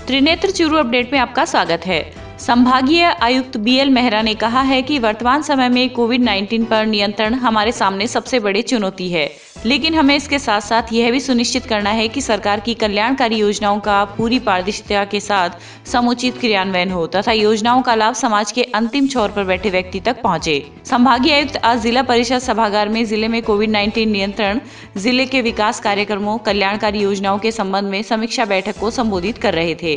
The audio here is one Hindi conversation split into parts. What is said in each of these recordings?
त्रिनेत्र चूरू अपडेट में आपका स्वागत है। संभागीय आयुक्त बीएल मेहरा ने कहा है कि वर्तमान समय में कोविड-19 पर नियंत्रण हमारे सामने सबसे बड़ी चुनौती है, लेकिन हमें इसके साथ साथ यह भी सुनिश्चित करना है कि सरकार की कल्याणकारी योजनाओं का पूरी पारदर्शिता के साथ समुचित क्रियान्वयन हो तथा योजनाओं का लाभ समाज के अंतिम छोर पर बैठे व्यक्ति तक पहुंचे। संभागीय आयुक्त आज जिला परिषद सभागार में जिले में कोविड-19 नियंत्रण, जिले के विकास कार्यक्रमों, कल्याणकारी योजनाओं के संबंध में समीक्षा बैठक को संबोधित कर रहे थे।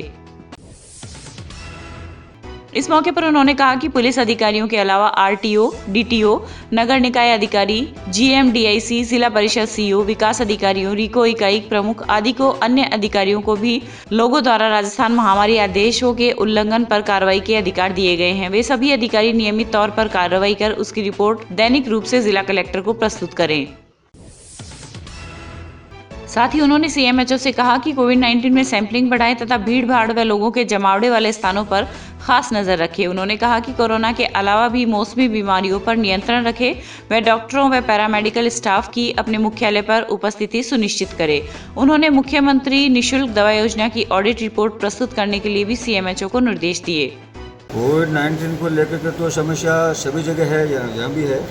इस मौके पर उन्होंने कहा कि पुलिस अधिकारियों के अलावा आरटीओ, डीटीओ, नगर निकाय अधिकारी, जीएम, डीआईसी, जिला परिषद सीईओ, विकास अधिकारियों, रिको इकाई प्रमुख आदि को अन्य अधिकारियों को भी लोगों द्वारा राजस्थान महामारी आदेशों के उल्लंघन पर कार्रवाई के अधिकार दिए गए हैं। वे सभी अधिकारी नियमित तौर पर कार्रवाई कर उसकी रिपोर्ट दैनिक रूप से जिला कलेक्टर को प्रस्तुत करें। साथ ही उन्होंने सीएमएचओ से कहा कि कोविड-19 में सैंपलिंग बढ़ाएं तथा भीड़ भाड़ व लोगों के जमावड़े वाले स्थानों पर खास नजर रखें। उन्होंने कहा कि कोरोना के अलावा भी मौसमी बीमारियों पर नियंत्रण रखें व डॉक्टरों व पैरामेडिकल स्टाफ की अपने मुख्यालय पर उपस्थिति सुनिश्चित करें। उन्होंने मुख्यमंत्री निःशुल्क दवा योजना की ऑडिट रिपोर्ट प्रस्तुत करने के लिए भी सीएमएचओ को निर्देश दिए। कोविड-19 को लेकर के तो समस्या सभी जगह है, यहाँ भी है।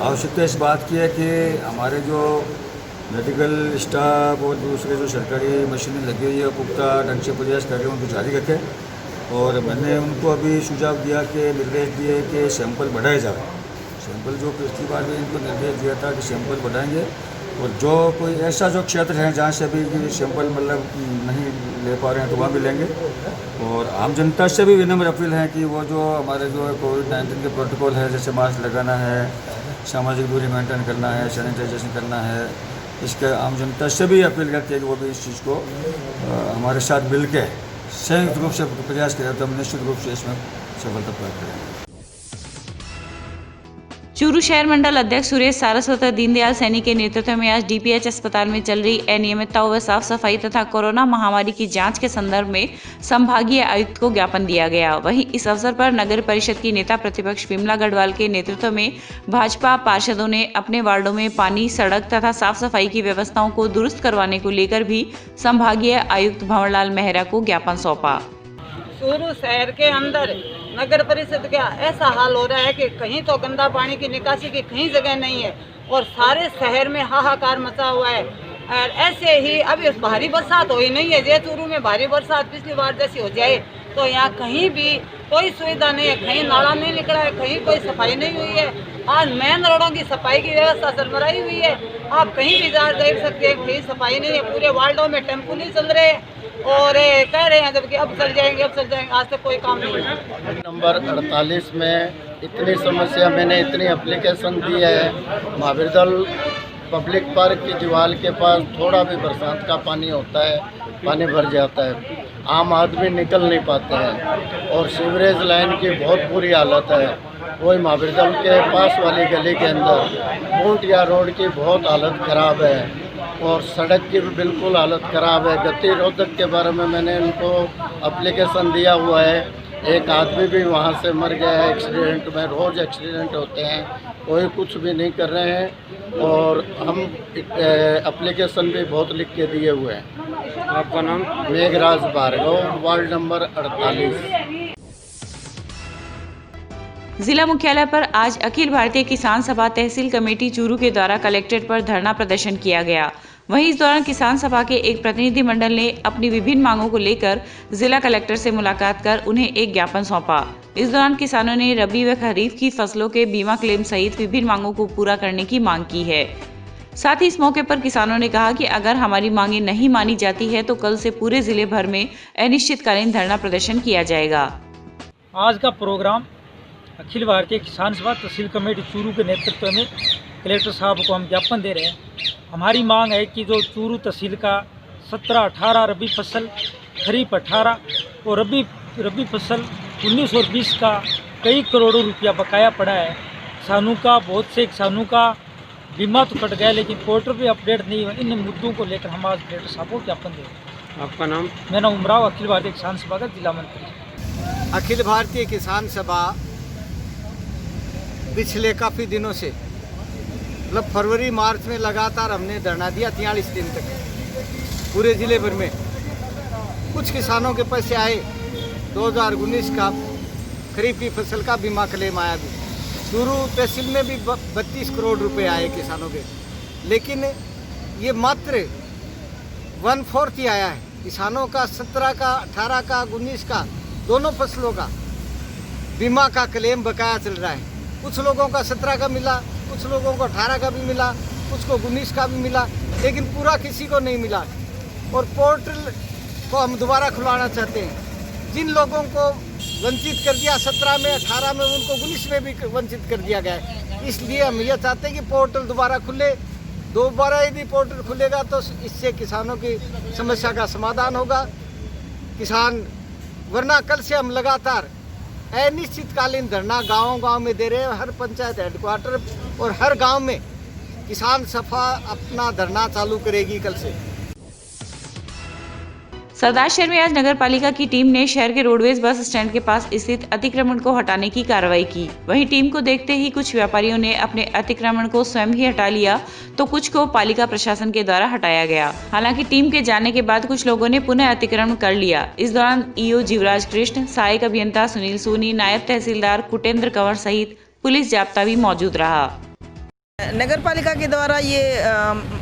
आवश्यकता इस बात की है कि हमारे जो मेडिकल स्टाफ और दूसरे जो सरकारी मशीनें लगी हुई है पुख्ता ढंग से प्रयास कर रहे हैं, उनको जारी रखें। और मैंने उनको अभी सुझाव दिया कि निर्देश दिए कि सैंपल बढ़ाए जाए। सैंपल जो पिछली बार भी इनको निर्देश दिया था कि सैंपल बढ़ाएंगे और जो कोई ऐसा जो क्षेत्र है जहाँ से अभी सैंपल मतलब नहीं ले पा रहे हैं तो वहाँ भी लेंगे। और आम जनता से भी विनम्र अपील है कि वो जो हमारे जो कोविड-19 के प्रोटोकॉल है, जैसे मास्क लगाना है, सामाजिक दूरी मेंटेन करना है, सैनिटाइजेशन करना है, इसके आम जनता से भी अपील करती है कि वो भी इस चीज़ को हमारे साथ मिल के संयुक्त रूप से प्रयास करें तो हम निश्चित रूप से इसमें सफलता प्राप्त करेंगे। चूरू शहर मंडल अध्यक्ष सुरेश सारस्वत दीनदयाल सैनी के नेतृत्व में आज डीपीएच अस्पताल में चल रही अनियमितताओं व साफ सफाई तथा कोरोना महामारी की जांच के संदर्भ में संभागीय आयुक्त को ज्ञापन दिया गया। वहीं इस अवसर पर नगर परिषद की नेता प्रतिपक्ष विमला गढ़वाल के नेतृत्व में भाजपा पार्षदों ने अपने वार्डों में पानी, सड़क तथा साफ सफाई की व्यवस्थाओं को दुरुस्त करवाने को लेकर भी संभागीय आयुक्त भंवरलाल मेहरा को ज्ञापन सौंपा। चूरू शहर के अंदर नगर परिषद का ऐसा हाल हो रहा है कि कहीं तो गंदा पानी की निकासी की कहीं जगह नहीं है और सारे शहर में हाहाकार मचा हुआ है। और ऐसे ही अभी भारी बरसात हुई नहीं है। जे चूरू में भारी बरसात पिछली बार जैसी हो जाए तो यहाँ कहीं भी कोई सुविधा नहीं है, कहीं नाला नहीं निकला है, कहीं कोई सफाई नहीं हुई है। आज मेन रोडों की सफाई की व्यवस्था सरबराही हुई है, आप कहीं भी जा देख सकते हैं, कहीं सफाई नहीं है। पूरे वार्डों में टेम्पो नहीं चल रहे और कह रहे हैं जबकि अब चल जाएंगे, आज तक कोई काम नहीं है। नंबर 48 में इतनी समस्या, मैंने इतनी एप्लीकेशन दी है। महावीरदल पब्लिक पार्क की दीवार के पास थोड़ा भी बरसात का पानी होता है, पानी भर जाता है, आम आदमी निकल नहीं पाते हैं और सीवरेज लाइन की बहुत बुरी हालत है। वही महावीरदल के पास वाली गली के अंदर बूंटिया रोड की बहुत हालत ख़राब है और सड़क की भी बिल्कुल हालत ख़राब है। गतिरोधक के बारे में मैंने उनको एप्लीकेशन दिया हुआ है। एक आदमी भी वहाँ से मर गया है एक्सीडेंट में, रोज़ एक्सीडेंट होते हैं, कोई कुछ भी नहीं कर रहे हैं और हम एप्लीकेशन भी बहुत लिख के दिए हुए हैं। आपका नाम? Meghraj Bhargav, ward number 48। जिला मुख्यालय पर आज अखिल भारतीय किसान सभा तहसील कमेटी चूरू के द्वारा कलेक्ट्रेट पर धरना प्रदर्शन किया गया। वहीं इस दौरान किसान सभा के एक प्रतिनिधि मंडल ने अपनी विभिन्न मांगों को लेकर जिला कलेक्टर से मुलाकात कर उन्हें एक ज्ञापन सौंपा। इस दौरान किसानों ने रबी व खरीफ की फसलों के बीमा क्लेम सहित विभिन्न मांगों को पूरा करने की मांग की है। साथ ही इस मौके पर किसानों ने कहा कि अगर हमारी मांगें नहीं मानी जाती है तो कल से पूरे जिले भर में अनिश्चितकालीन धरना प्रदर्शन किया जाएगा। आज का प्रोग्राम अखिल भारतीय किसान सभा तहसील कमेटी चूरू के नेतृत्व में कलेक्टर साहब को हम ज्ञापन दे रहे हैं। हमारी मांग है कि जो चूरू तहसील का 17-18 रबी फसल, खरीफ 18 और रबी फसल 19 और 20 का कई करोड़ों रुपया बकाया पड़ा है। किसानों का, बहुत से किसानों का बीमा तो कट गया लेकिन पोर्टल पे अपडेट नहीं हुआ। इन मुद्दों को लेकर हम आज कलेक्टर साहब को ज्ञापन दे रहे हैं। आपका नाम? मेरा नाम उमराव, अखिल भारतीय किसान सभा का जिला मंत्री। अखिल भारतीय किसान सभा पिछले काफ़ी दिनों से मतलब फरवरी मार्च में लगातार हमने धरना दिया 43 दिन तक पूरे ज़िले भर में। कुछ किसानों के पैसे आए 2019 का खरीफ की फसल का बीमा क्लेम आया भी। चूरू तहसील में भी 32 करोड़ रुपए आए किसानों के, लेकिन ये मात्र 1/4 ही आया है। किसानों का 17 का, 18 का, 19 का दोनों फसलों का बीमा का क्लेम बकाया चल रहा है। कुछ लोगों का 17 का मिला, कुछ लोगों को 18 का भी मिला, कुछ को 19 का भी मिला, लेकिन पूरा किसी को नहीं मिला। और पोर्टल को हम दोबारा खुलाना चाहते हैं। जिन लोगों को वंचित कर दिया 17 में, 18 में, उनको 19 में भी वंचित कर दिया गया है। इसलिए हम ये चाहते हैं कि पोर्टल दोबारा खुले। दोबारा यदि पोर्टल खुलेगा तो इससे किसानों की समस्या का समाधान होगा। किसान, वरना कल से हम लगातार अनिश्चितकालीन धरना गांव-गांव में दे रहे हैं। हर पंचायत हेडक्वार्टर और हर गांव में किसान सभा अपना धरना चालू करेगी कल से। सरदार शहर में आज नगर पालिका की टीम ने शहर के रोडवेज बस स्टैंड के पास स्थित अतिक्रमण को हटाने की कार्रवाई की। वहीं टीम को देखते ही कुछ व्यापारियों ने अपने अतिक्रमण को स्वयं ही हटा लिया, तो कुछ को पालिका प्रशासन के द्वारा हटाया गया। हालांकि टीम के जाने के बाद कुछ लोगों ने पुनः अतिक्रमण कर लिया। इस दौरान ईओ जीवराज कृष्ण, सहायक अभियंता सुनील सोनी, नायब तहसीलदार कुटेंद्र कंवर सहित पुलिस जाब्ता भी मौजूद रहा। नगर पालिका के द्वारा ये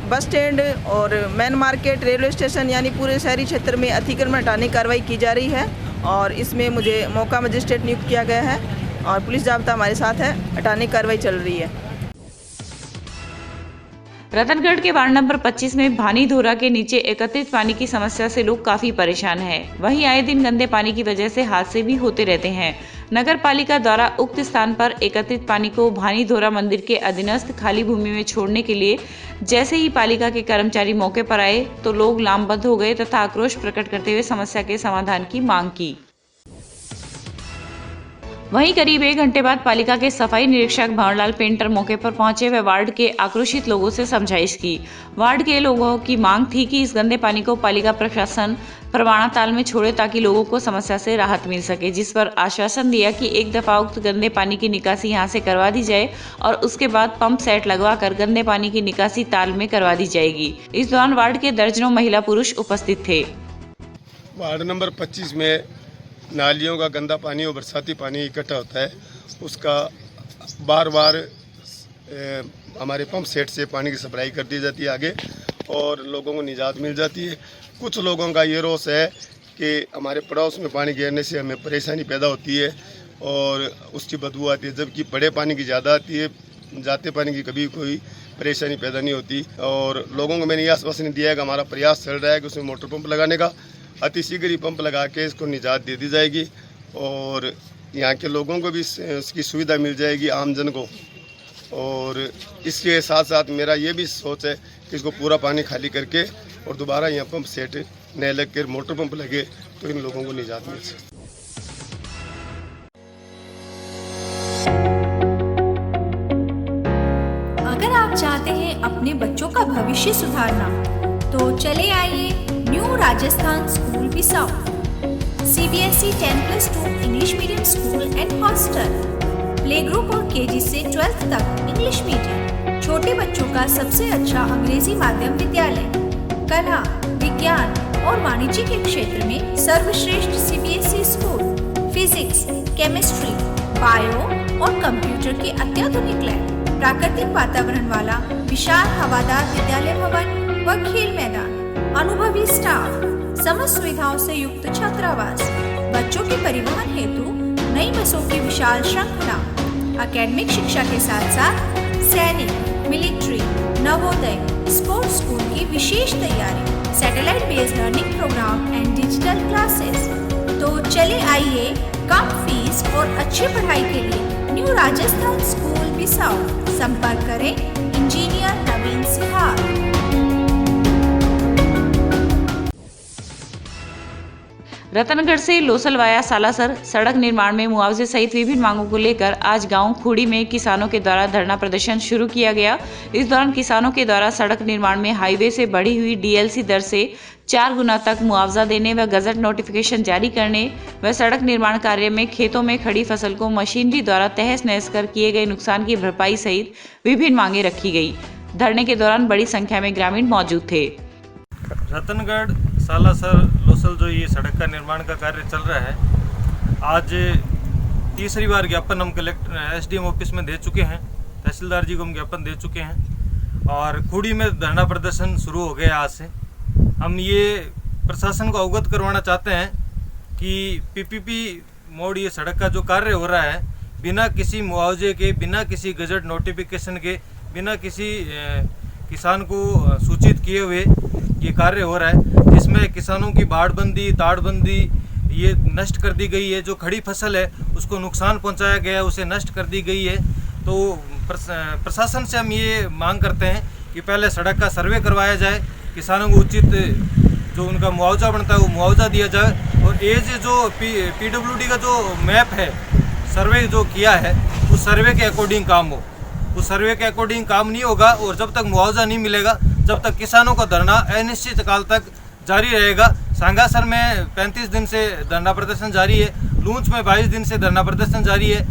बस स्टैंड और मेन मार्केट, रेलवे स्टेशन यानी पूरे शहरी क्षेत्र में अतिक्रमण हटाने की कार्रवाई की जा रही है और इसमें मुझे मौका मजिस्ट्रेट नियुक्त किया गया है और पुलिस जाब्ता हमारे साथ है। हटाने की कार्रवाई चल रही है। रतनगढ़ के वार्ड नंबर 25 में भानी धोरा के नीचे एकत्रित पानी की समस्या से लोग काफी परेशान हैं। वहीं आए दिन गंदे पानी की वजह से हादसे भी होते रहते हैं। नगर पालिका द्वारा उक्त स्थान पर एकत्रित पानी को भानी धोरा मंदिर के अधीनस्थ खाली भूमि में छोड़ने के लिए जैसे ही पालिका के कर्मचारी मौके पर आए तो लोग लामबंद हो गए तथा आक्रोश प्रकट करते हुए समस्या के समाधान की मांग की। वहीं करीब 1 घंटे बाद पालिका के सफाई निरीक्षक भंवरलाल पेंटर मौके पर पहुंचे व वार्ड के आक्रोशित लोगों से समझाइश की। वार्ड के लोगों की मांग थी कि इस गंदे पानी को पालिका प्रशासन परवाणा ताल में छोड़े ताकि लोगों को समस्या से राहत मिल सके, जिस पर आश्वासन दिया कि एक दफा उक्त गंदे पानी की निकासी यहां से करवा दी जाए और उसके बाद पंप सेट लगवाकर गंदे पानी की निकासी ताल में करवा दी जाएगी। इस दौरान वार्ड के दर्जनों महिला पुरुष उपस्थित थे। वार्ड नंबर 25 में नालियों का गंदा पानी और बरसाती पानी इकट्ठा होता है, उसका बार बार हमारे पंप सेट से पानी की सप्लाई कर दी जाती है आगे और लोगों को निजात मिल जाती है। कुछ लोगों का ये रोष है कि हमारे पड़ोस में पानी गिरने से हमें परेशानी पैदा होती है और उसकी बदबू आती है, जबकि बड़े पानी की ज़्यादा आती है, जाते पानी की कभी कोई परेशानी पैदा नहीं होती। और लोगों को मैंने ये आश्वासन दिया है कि हमारा प्रयास चल रहा है कि उसमें मोटर पंप लगाने का, अति शीघ्र ही पंप लगा के इसको निजात दे दी जाएगी और यहाँ के लोगों को भी इसकी सुविधा मिल जाएगी, आमजन को। और इसके साथ साथ मेरा ये भी सोच है कि इसको पूरा पानी खाली करके और दोबारा यहाँ पंप सेट नए लग कर मोटर पंप लगे तो इन लोगों को निजात मिल सकती। अगर आप चाहते हैं अपने बच्चों का भविष्य सुधारना तो चले आइए new Rajasthan school Bisau, CBSE 10+2 English medium school and hostel, play group और KG से 12th तक इंग्लिश मीडियम, छोटे बच्चों का सबसे अच्छा अंग्रेजी माध्यम विद्यालय, कला, विज्ञान और वाणिज्य के क्षेत्र में सर्वश्रेष्ठ CBSE school, physics, chemistry, bio और कंप्यूटर के अत्याधुनिक लैब, प्राकृतिक वातावरण वाला विशाल हवादार विद्यालय भवन व खेल मैदान, अनुभवी स्टाफ, समस्त सुविधाओं से युक्त छात्रावास, बच्चों के परिवहन हेतु नई बसों की विशाल श्रृंखला, एकेडमिक शिक्षा के साथ साथ सैनिक, मिलिट्री, नवोदय, स्पोर्ट्स स्कूल की विशेष तैयारी, satellite based learning programme and digital classes. तो चले आइए कम फीस और अच्छी पढ़ाई के लिए न्यू राजस्थान स्कूल बिसाऊ। संपर्क करें इंजीनियर नवीन सिहार। रतनगढ़ से लोसल वाया सालासर सड़क निर्माण में मुआवजे सहित विभिन्न मांगों को लेकर आज गांव खूड़ी में किसानों के द्वारा धरना प्रदर्शन शुरू किया गया। इस दौरान किसानों के द्वारा सड़क निर्माण में हाईवे से बढ़ी हुई DLC दर से 4 गुना तक मुआवजा देने व गजट नोटिफिकेशन जारी करने व सड़क निर्माण कार्य में खेतों में खड़ी फसल को मशीनरी द्वारा तहस नहस कर किए गए नुकसान की भरपाई सहित विभिन्न मांगे रखी गई। धरने के दौरान बड़ी संख्या में ग्रामीण मौजूद थे। रतनगढ़ सालासर सकुशल जो ये सड़क का निर्माण का कार्य चल रहा है, आज तीसरी बार ज्ञापन हम कलेक्टर SDM ऑफिस में दे चुके हैं, तहसीलदार जी को हम ज्ञापन दे चुके हैं और खूड़ी में धरना प्रदर्शन शुरू हो गया। आज से हम ये प्रशासन को अवगत करवाना चाहते हैं कि PPP मोड़ ये सड़क का जो कार्य हो रहा है, बिना किसी मुआवजे के, बिना किसी गजट नोटिफिकेशन के, बिना किसी किसान को सूचित किए हुए ये कार्य हो रहा है, जिसमें किसानों की बाड़बंदी, ताड़बंदी ये नष्ट कर दी गई है। जो खड़ी फसल है उसको नुकसान पहुंचाया गया है, उसे नष्ट कर दी गई है। तो प्रशासन से हम ये मांग करते हैं कि पहले सड़क का सर्वे करवाया जाए, किसानों को उचित जो उनका मुआवजा बनता है वो मुआवजा दिया जाए, और ये जो PWD का जो मैप है, सर्वे जो किया है, उस सर्वे के अकॉर्डिंग काम हो। उस सर्वे के अकॉर्डिंग काम नहीं होगा और जब तक मुआवजा नहीं मिलेगा, जब तक किसानों का धरना अनिश्चित काल तक जारी रहेगा। सांगासर में 35 दिन से धरना प्रदर्शन जारी है, लूंच में 22 दिन से धरना प्रदर्शन जारी है,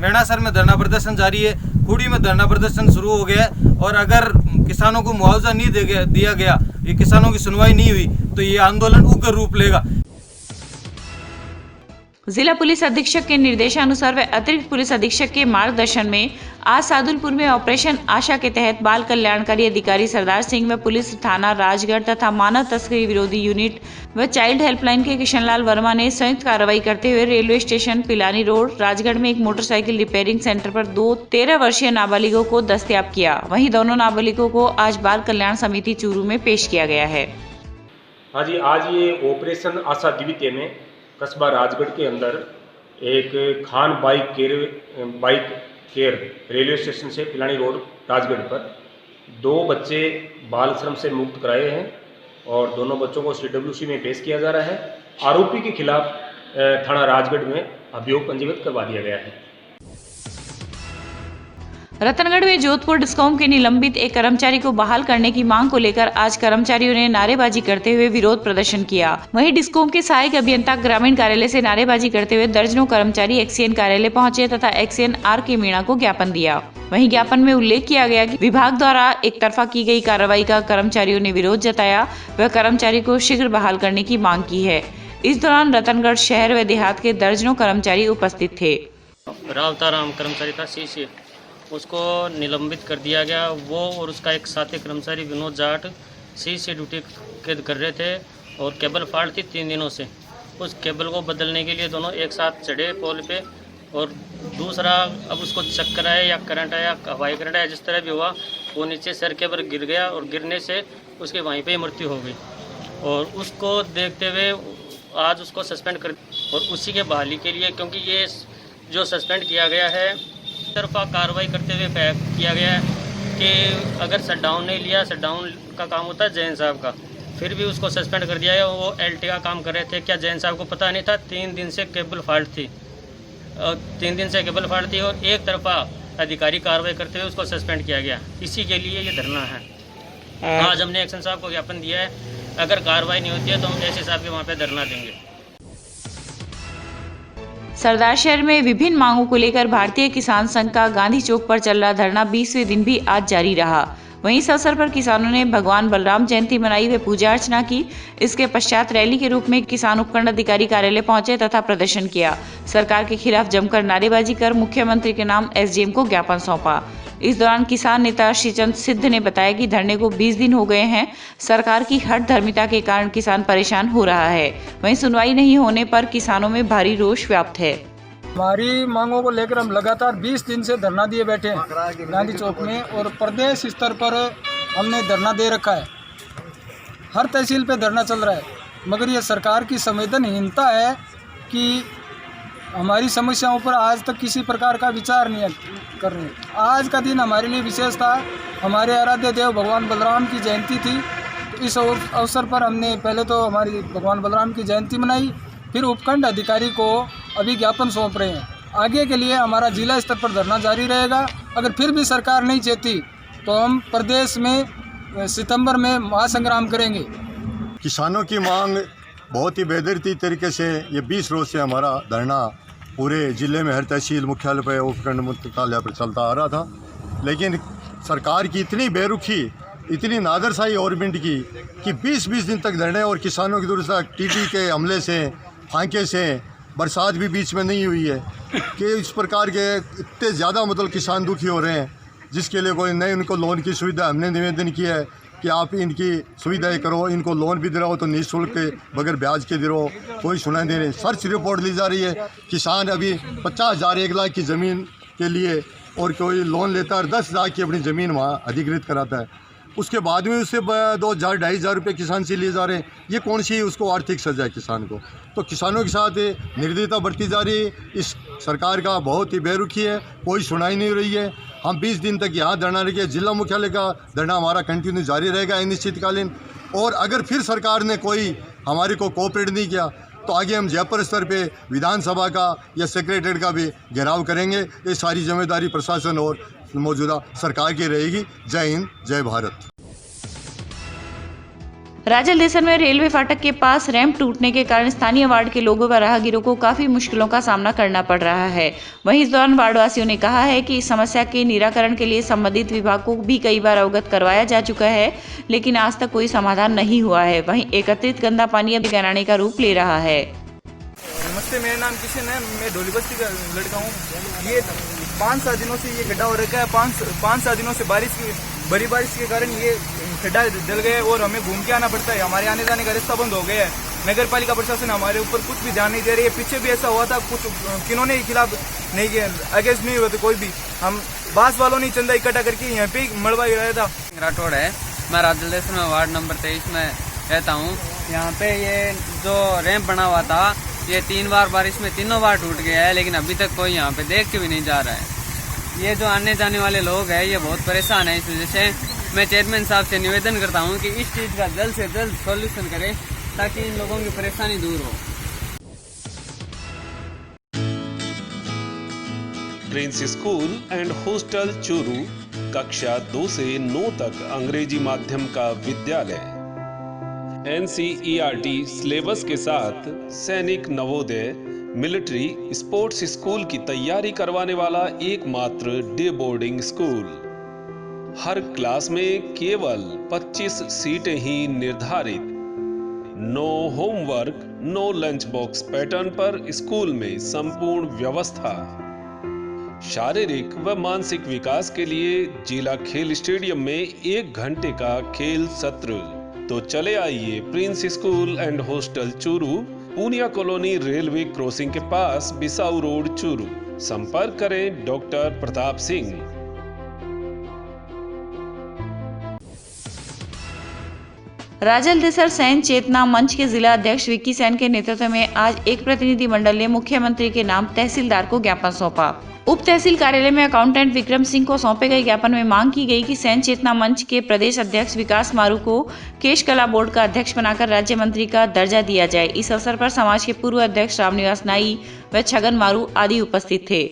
मेणासर में धरना प्रदर्शन जारी है, खूड़ी में धरना प्रदर्शन शुरू हो गया है। और अगर किसानों को मुआवजा नहीं दिया गया, ये किसानों की सुनवाई नहीं हुई, तो ये आंदोलन उग्र रूप लेगा। जिला पुलिस अधीक्षक के निर्देशानुसार व अतिरिक्त पुलिस अधीक्षक के मार्गदर्शन में आज सादुलपुर में ऑपरेशन आशा के तहत बाल कल्याणकारी अधिकारी सरदार सिंह व पुलिस थाना राजगढ़ तथा मानव तस्करी विरोधी यूनिट व चाइल्ड हेल्पलाइन के किशनलाल वर्मा ने संयुक्त कार्रवाई करते हुए railway station Pilani road Rajgarh में एक मोटरसाइकिल रिपेयरिंग सेंटर पर 2 13 वर्षीय नाबालिगों को दस्तयाब किया। वहीं दोनों नाबालिगों को आज बाल कल्याण समिति चूरू में पेश किया गया है। हाँ जी, आज ये ऑपरेशन आशा द्वितीय में कस्बा राजगढ़ के अंदर एक Khan bike care railway station से पिलानी रोड राजगढ़ पर 2 बच्चे बाल श्रम से मुक्त कराए हैं और दोनों बच्चों को CWC में पेश किया जा रहा है। आरोपी के खिलाफ थाना राजगढ़ में अभियोग पंजीबद्ध करवा दिया गया है। रतनगढ़ में जोधपुर डिस्कॉम के निलंबित एक कर्मचारी को बहाल करने की मांग को लेकर आज कर्मचारियों ने नारेबाजी करते हुए विरोध प्रदर्शन किया। वहीं डिस्कॉम के सहायक अभियंता ग्रामीण कार्यालय से नारेबाजी करते हुए दर्जनों कर्मचारी एक्सीएन कार्यालय पहुंचे तथा एक्सीएन RK मीणा को ज्ञापन दिया। वहीं ज्ञापन में उल्लेख किया गया कि विभाग द्वारा एक तरफा की गई कार्रवाई का कर्मचारियों ने विरोध जताया व कर्मचारी को शीघ्र बहाल करने की मांग की है। इस दौरान रतनगढ़ शहर व देहात के दर्जनों कर्मचारी उपस्थित थे। रावताराम कर्मचारी था CC, उसको निलंबित कर दिया गया। वो और उसका एक साथी कर्मचारी विनोद जाट CC ड्यूटी कर रहे थे और केबल फॉल्ट थी 3 दिनों से। उस केबल को बदलने के लिए दोनों एक साथ चढ़े पोल पे, और दूसरा अब उसको चक्कर आया या करंट आया, हवाई करंट आया, जिस तरह भी हुआ वो नीचे सर के ऊपर गिर गया और गिरने से उसके वहीं पे ही मृत्यु हो गई। और उसको देखते हुए आज उसको सस्पेंड कर, और उसी के बहाली के लिए, क्योंकि ये जो सस्पेंड किया गया है तरफा कार्रवाई करते हुए किया गया है कि अगर शटडाउन नहीं लिया, शटडाउन का काम होता है जैन साहब का, फिर भी उसको सस्पेंड कर दिया है। वो LT का काम कर रहे थे। क्या जैन साहब को पता नहीं था? 3 दिन से केबल फॉल्ट थी, 3 दिन से केबल फॉल्ट थी और एक तरफा अधिकारी कार्रवाई करते हुए उसको सस्पेंड किया गया। इसी के लिए ये धरना है। आज हमने एक्शन साहब को ज्ञापन दिया है, अगर कार्रवाई नहीं होती है तो हम एसए साहब के वहाँ पर धरना देंगे। सरदार शहर में विभिन्न मांगों को लेकर भारतीय किसान संघ का गांधी चौक पर चल रहा धरना 20वें दिन भी आज जारी रहा। वहीं इस अवसर पर किसानों ने भगवान बलराम जयंती मनाई व पूजा अर्चना की। इसके पश्चात रैली के रूप में किसान उपखंड अधिकारी कार्यालय पहुंचे तथा प्रदर्शन किया। सरकार के खिलाफ जमकर नारेबाजी कर मुख्यमंत्री के नाम SDM को ज्ञापन सौंपा। इस दौरान किसान नेता श्रीचंद सिद्ध ने बताया कि धरने को 20 दिन हो गए हैं। सरकार की हठधर्मिता के कारण किसान परेशान हो रहा है। वहीं सुनवाई नहीं होने पर किसानों में भारी रोष व्याप्त है। हमारी मांगों को लेकर हम लगातार 20 दिन से धरना दिए बैठे हैं गांधी चौक में, और प्रदेश स्तर पर हमने धरना दे रखा है। हर तहसील पे धरना चल रहा है, मगर ये सरकार की संवेदनहीनता है कि हमारी समस्याओं पर आज तक किसी प्रकार का विचार नहीं कर रहे। आज का दिन हमारे लिए विशेष था। हमारे आराध्य देव भगवान बलराम की जयंती थी, तो इस अवसर पर हमने पहले तो हमारी भगवान बलराम की जयंती मनाई, फिर उपखंड अधिकारी को अभी ज्ञापन सौंप रहे हैं। आगे के लिए हमारा जिला स्तर पर धरना जारी रहेगा। अगर फिर भी सरकार नहीं चाहती तो हम प्रदेश में सितंबर में महासंग्राम करेंगे। किसानों की मांग बहुत ही बेदरती तरीके से ये 20 रोज से हमारा धरना पूरे ज़िले में हर तहसील मुख्यालय पर उपखंड मुख्यालय पर चलता आ रहा था, लेकिन सरकार की इतनी बेरुखी इतनी नादरशाही गवर्नमेंट की कि 20-20 दिन तक धरने और किसानों की दुरुस्ता टीटी के हमले से, फांके से, बरसात भी बीच में नहीं हुई है कि इस प्रकार के इतने ज़्यादा मतलब किसान दुखी हो रहे हैं, जिसके लिए कोई नहीं उनको लोन की सुविधा हमने निवेदन किया है कि आप इनकी सुविधाएं करो, इनको लोन भी दिलाओ तो निःशुल्क के बगैर ब्याज के दिलाओ, कोई सुनाई दे रही। सर्च रिपोर्ट ली जा रही है, किसान अभी 50,000 1 लाख की ज़मीन के लिए और कोई लोन लेता है और 10 लाख की अपनी ज़मीन वहाँ अधिकृत कराता है, उसके बाद में उससे 2,000-2,500 रुपये किसान से लिए जा रहे हैं। ये कौन सी उसको आर्थिक सजा है किसान को? तो किसानों के साथ निर्दयता बरती जा रही है। इस सरकार का बहुत ही बेरुखी है, कोई सुनाई नहीं हो रही है। हम 20 दिन तक यहाँ धरना रखें, जिला मुख्यालय का धरना हमारा कंटिन्यू जारी रहेगा अनिश्चितकालीन। और अगर फिर सरकार ने कोई हमारे को कोऑपरेट नहीं किया तो आगे हम जयपुर स्तर पे विधानसभा का या सेक्रेटरीट का भी घेराव करेंगे। ये सारी जिम्मेदारी प्रशासन और मौजूदा सरकार की रहेगी। जय हिंद, जय भारत। राजलदेसर में रेलवे फाटक के पास रैंप टूटने के कारण स्थानीय वार्ड के लोगों व राहगीरों को काफी मुश्किलों का सामना करना पड़ रहा है। वहीं इस दौरान वार्डवासियों ने कहा है कि इस समस्या के निराकरण के लिए संबंधित विभाग को भी कई बार अवगत करवाया जा चुका है, लेकिन आज तक कोई समाधान नहीं हुआ है। वहीं एकत्रित गंदा पानी अब गहराने का रूप ले रहा है। नमस्ते, मेरा नाम किशन है, मैं ढोली बस्ती का लड़का हूँ। ये 5-7 दिनों से ये गड्ढा हो रखा है। 5-7 दिनों से बड़ी बारिश के कारण ये गड्ढा जल गया और हमें घूम के आना पड़ता है। हमारे आने जाने का रास्ता बंद हो गया है। नगर पालिका प्रशासन हमारे ऊपर कुछ भी ध्यान नहीं दे रही है। पीछे भी ऐसा हुआ था, कुछ किन्होंने खिलाफ नहीं किया, अगेंस्ट नहीं हुआ था कोई भी। हम बास वालों ने चंदा इकट्ठा करके यहाँ पे मलबा गिराया था। राठौड़ है, मैं राजलदेसर में वार्ड नंबर 23 में रहता हूँ। यहाँ पे ये जो रैंप बना हुआ था, ये 3 बार बारिश में 3 बार टूट गया है, लेकिन अभी तक कोई यहाँ पे देख के भी नहीं जा रहा है। ये जो आने जाने वाले लोग हैं ये बहुत परेशान है। इस वजह से मैं चेयरमैन साहब से निवेदन करता हूँ कि इस चीज़ का जल्द से जल्द सॉल्यूशन करें ताकि इन लोगों की परेशानी दूर हो। Prince school and hostel Churu, कक्षा 2 से 9 तक अंग्रेजी माध्यम का विद्यालय। NCERT सिलेबस के साथ सैनिक, नवोदय, मिलिट्री, स्पोर्ट्स स्कूल की तैयारी करवाने वाला एकमात्र डे बोर्डिंग स्कूल। हर क्लास में केवल 25 सीटें ही निर्धारित। No homework, no lunch box pattern पर स्कूल में संपूर्ण व्यवस्था। शारीरिक व मानसिक विकास के लिए जिला खेल स्टेडियम में 1 घंटे का खेल सत्र। तो चले आइए prince school and hostel Churu, Poonia colony, railway crossing के पास, बिसाऊ रोड, चूरू। संपर्क करें डॉक्टर प्रताप सिंह। राजलदेसर सैन चेतना मंच के जिला अध्यक्ष विक्की सैन के नेतृत्व में आज एक प्रतिनिधि मंडल ने मुख्यमंत्री के नाम तहसीलदार को ज्ञापन सौंपा। उप तहसील कार्यालय में अकाउंटेंट विक्रम सिंह को सौंपे गए ज्ञापन में मांग की गई कि सैन चेतना मंच के प्रदेश अध्यक्ष विकास मारू को केश कला बोर्ड का अध्यक्ष बनाकर राज्य मंत्री का दर्जा दिया जाए। इस अवसर पर समाज के पूर्व अध्यक्ष रामनिवास नाई व छगन मारू आदि उपस्थित थे।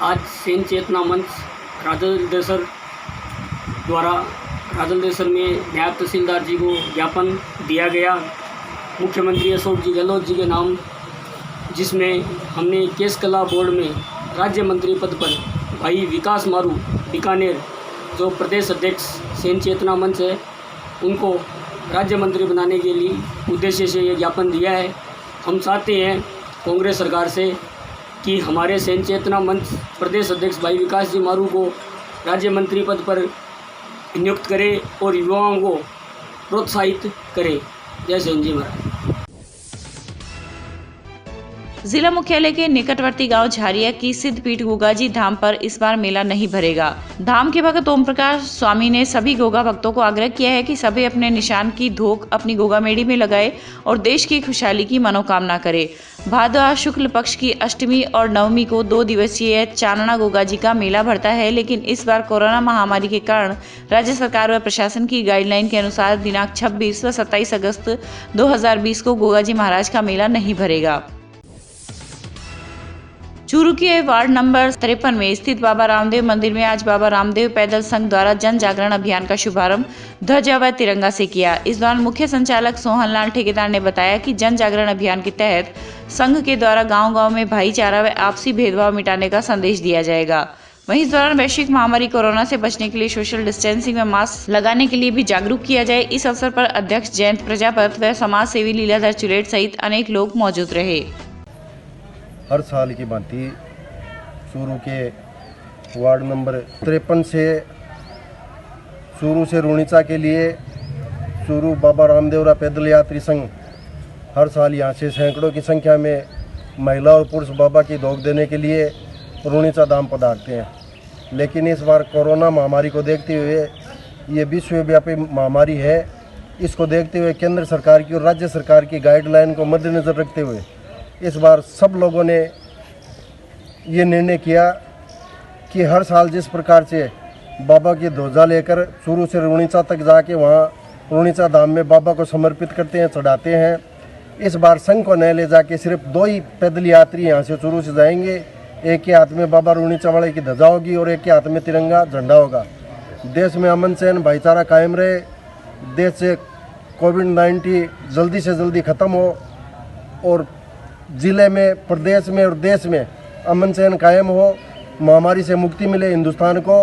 आज सैन चेतना मंच राजलदेसर द्वारा राजलदेसर में नायब तहसीलदार जी को ज्ञापन दिया गया मुख्यमंत्री अशोक जी गहलोत जी के नाम, जिसमें हमने केश कला बोर्ड में राज्य मंत्री पद पर भाई विकास मारू बीकानेर, जो प्रदेश अध्यक्ष सैन चेतना मंच है, उनको राज्य मंत्री बनाने के लिए उद्देश्य से ये ज्ञापन दिया है। हम चाहते हैं कांग्रेस सरकार से कि हमारे सैन चेतना मंच प्रदेश अध्यक्ष भाई विकास जी मारू को राज्य मंत्री पद पर नियुक्त करे और युवाओं को प्रोत्साहित करे। जय सैन जी महाराज। जिला मुख्यालय के निकटवर्ती गांव झारिया की सिद्धपीठ गोगाजी धाम पर इस बार मेला नहीं भरेगा। धाम के भक्त ओम प्रकाश स्वामी ने सभी गोगा भक्तों को आग्रह किया है कि सभी अपने निशान की धोक अपनी गोगा मेड़ी में लगाए और देश की खुशहाली की मनोकामना करे। भादवा शुक्ल पक्ष की अष्टमी और नवमी को 2 दिवसीय चानना गोगाजी का मेला भरता है, लेकिन इस बार कोरोना महामारी के कारण राज्य सरकार व प्रशासन की गाइडलाइन के अनुसार दिनांक 26 व 27 अगस्त 2020 को गोगाजी महाराज का मेला नहीं भरेगा। चूरू के वार्ड नंबर 53 में स्थित बाबा रामदेव मंदिर में आज बाबा रामदेव पैदल संघ द्वारा जन जागरण अभियान का शुभारंभ ध्वजा व तिरंगा से किया। इस दौरान मुख्य संचालक सोहनलाल ठेकेदार ने बताया कि जन जागरण अभियान के तहत संघ के द्वारा गांव-गांव में भाईचारा व आपसी भेदभाव मिटाने का संदेश दिया जाएगा। वहीं इस दौरान वैश्विक महामारी कोरोना से बचने के लिए सोशल डिस्टेंसिंग में मास्क लगाने के लिए भी जागरूक किया जाए। इस अवसर पर अध्यक्ष जयंत प्रजापत व समाज सेवी लीलाधर चुलेट सहित अनेक लोग मौजूद रहे। हर साल की भांति चूरू के वार्ड नंबर 53 से चूरू से रूणीचा के लिए चूरू बाबा रामदेवरा पैदल यात्री संघ हर साल यहाँ से सैकड़ों की संख्या में महिला और पुरुष बाबा की धोख देने के लिए रूणीचा धाम पधारते हैं। लेकिन इस बार कोरोना महामारी को देखते हुए, ये विश्वव्यापी महामारी है, इसको देखते हुए केंद्र सरकार की और राज्य सरकार की गाइडलाइन को मद्देनज़र रखते हुए इस बार सब लोगों ने ये निर्णय किया कि हर साल जिस प्रकार से बाबा की ध्वजा लेकर चूरू से रूणीचा तक जाके वहाँ रूणीचा धाम में बाबा को समर्पित करते हैं, चढ़ाते हैं, इस बार संघ को न ले जाके सिर्फ 2 ही पैदल यात्री यहाँ से चूरू से जाएंगे। एक के हाथ में बाबा रूणीचा वाले की ध्वजा होगी और एक के हाथ में तिरंगा झंडा होगा। देश में अमन चैन भाईचारा कायम रहे, देश से कोविड-19 जल्दी से जल्दी ख़त्म हो और ज़िले में, प्रदेश में और देश में अमन चैन कायम हो, महामारी से मुक्ति मिले हिंदुस्तान को।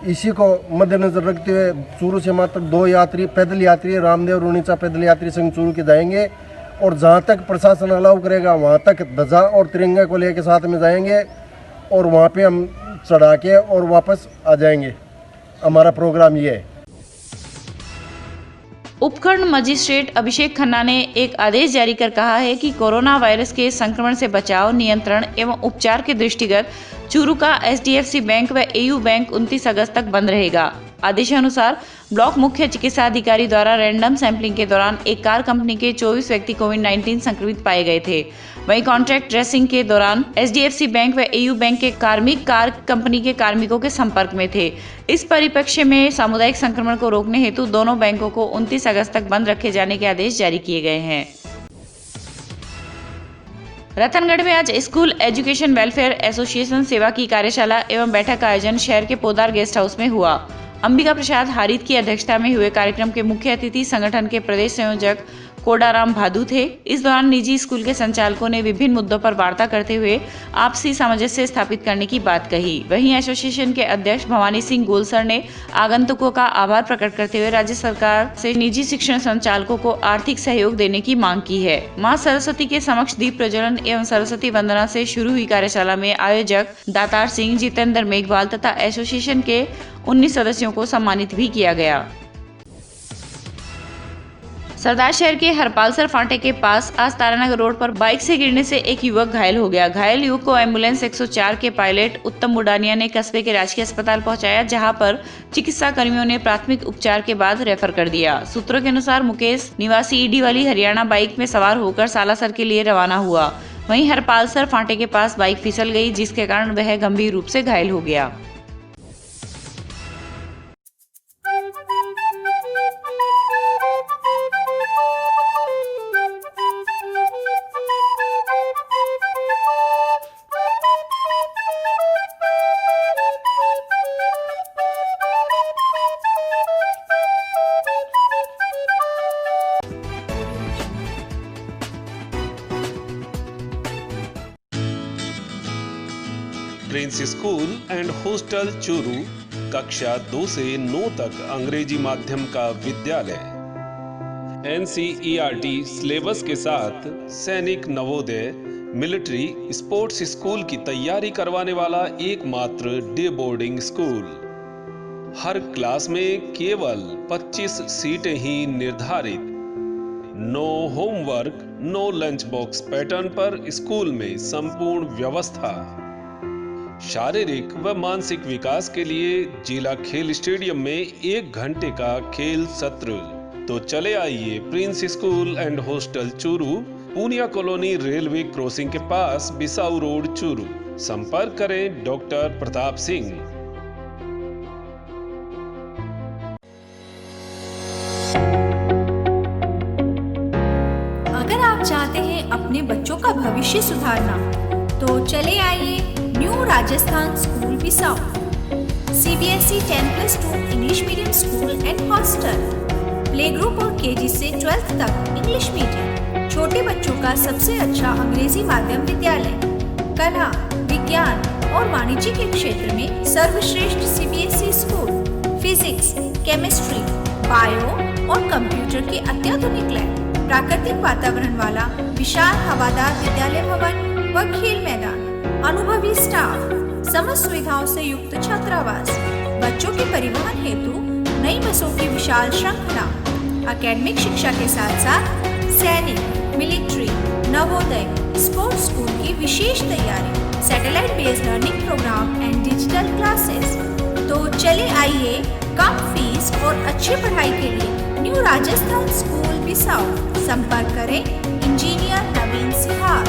इसी को मद्देनज़र रखते हुए चूरू से मात्र 2 यात्री पैदल यात्री रामदेव रूणीचा पैदल यात्री संघ चूरू के जाएंगे और जहाँ तक प्रशासन अलाउ करेगा वहाँ तक ध्वजा और तिरंगा को लेकर साथ में जाएंगे और वहाँ पे हम चढ़ा के और वापस आ जाएंगे। हमारा प्रोग्राम ये है। उपखंड मजिस्ट्रेट अभिषेक खन्ना ने एक आदेश जारी कर कहा है कि कोरोना वायरस के संक्रमण से बचाव, नियंत्रण एवं उपचार के दृष्टिगत चूरू का HDFC बैंक व AU बैंक 29 अगस्त तक बंद रहेगा। आदेशानुसार ब्लॉक मुख्य चिकित्सा अधिकारी द्वारा रैंडम सैंपलिंग के दौरान एक कार कंपनी के 24 व्यक्ति कोविड-19 संक्रमित पाए गए थे। वहीं कॉन्ट्रैक्ट ट्रेसिंग के दौरान HDFC बैंक व AU बैंक के कार्मिक कार कंपनी के कार्मिकों के संपर्क में थे। इस परिप्रेक्ष्य में सामुदायिक संक्रमण को रोकने हेतु दोनों बैंकों को 29 अगस्त तक बंद रखे जाने के आदेश जारी किए गए हैं। रतनगढ़ में आज स्कूल एजुकेशन वेलफेयर एसोसिएशन सेवा की कार्यशाला एवं बैठक का आयोजन शहर के पोदार गेस्ट हाउस में हुआ। अंबिका प्रसाद हारित की अध्यक्षता में हुए कार्यक्रम के मुख्य अतिथि संगठन के प्रदेश संयोजक कोडाराम भादू थे। इस दौरान निजी स्कूल के संचालकों ने विभिन्न मुद्दों पर वार्ता करते हुए आपसी सामंजस्य स्थापित करने की बात कही। वहीं एसोसिएशन के अध्यक्ष भवानी सिंह गोलसर ने आगंतुकों का आभार प्रकट करते हुए राज्य सरकार से निजी शिक्षण संचालकों को आर्थिक सहयोग देने की मांग की है। मां सरस्वती के समक्ष दीप प्रज्वलन एवं सरस्वती वंदना से शुरू हुई कार्यशाला में आयोजक दातार सिंह, जितेंद्र मेघवाल तथा एसोसिएशन के 19 सदस्यों को सम्मानित भी किया गया। सरदार शहर के हरपालसर फाटे के पास आज तारानगर रोड पर बाइक से गिरने से एक युवक घायल हो गया। घायल युवक को एम्बुलेंस 104 के पायलट उत्तम बुडानिया ने कस्बे के राजकीय अस्पताल पहुंचाया, जहां पर चिकित्सा कर्मियों ने प्राथमिक उपचार के बाद रेफर कर दिया। सूत्रों के अनुसार मुकेश निवासी ईडी वाली हरियाणा बाइक में सवार होकर सालासर के लिए रवाना हुआ। वहीं हरपालसर फाटे के पास बाइक फिसल गई, जिसके कारण वह गंभीर रूप से घायल हो गया। Prince school and hostel Churu कक्षा 2 से 9 तक अंग्रेजी माध्यम का विद्यालय। NCERT सिलेबस के साथ सैनिक नवोदय मिलिट्री स्पोर्ट्स स्कूल की तैयारी करवाने वाला एकमात्र डे बोर्डिंग स्कूल। हर क्लास में केवल 25 सीटें ही निर्धारित। No homework, no lunch box pattern पर स्कूल में संपूर्ण व्यवस्था। शारीरिक व मानसिक विकास के लिए जिला खेल स्टेडियम में 1 घंटे का खेल सत्र। तो चले आइए prince school and hostel Churu, Poonia colony railway crossing के पास, बिसाऊ रोड चूरू। संपर्क करें डॉक्टर प्रताप सिंह। अगर आप चाहते हैं अपने बच्चों का भविष्य सुधारना, तो चले आइए new Rajasthan school Bisau. CBSE 10+2 English medium school and hostel, play group और KG से 12th तक इंग्लिश मीडियम, छोटे बच्चों का सबसे अच्छा अंग्रेजी माध्यम विद्यालय, कला, विज्ञान, और वाणिज्य के क्षेत्र में सर्वश्रेष्ठ CBSE school, physics, chemistry, bio और कंप्यूटर के अत्याधुनिक लैब, प्राकृतिक वातावरण वाला विशाल हवादार विद्यालय भवन व खेल मैदान, अनुभवी स्टाफ, समस्त सुविधाओं से युक्त छात्रावास, बच्चों के परिवहन हेतु नई बसों की विशाल श्रृंखला, एकेडमिक शिक्षा के साथ साथ सैनिक, मिलिट्री, नवोदय, स्पोर्ट्स स्कूल की विशेष तैयारी, satellite based learning programme and digital classes. तो चले आइए कम फीस और अच्छी पढ़ाई के लिए न्यू राजस्थान स्कूल बिसाऊ। संपर्क करें इंजीनियर नवीन सिहार।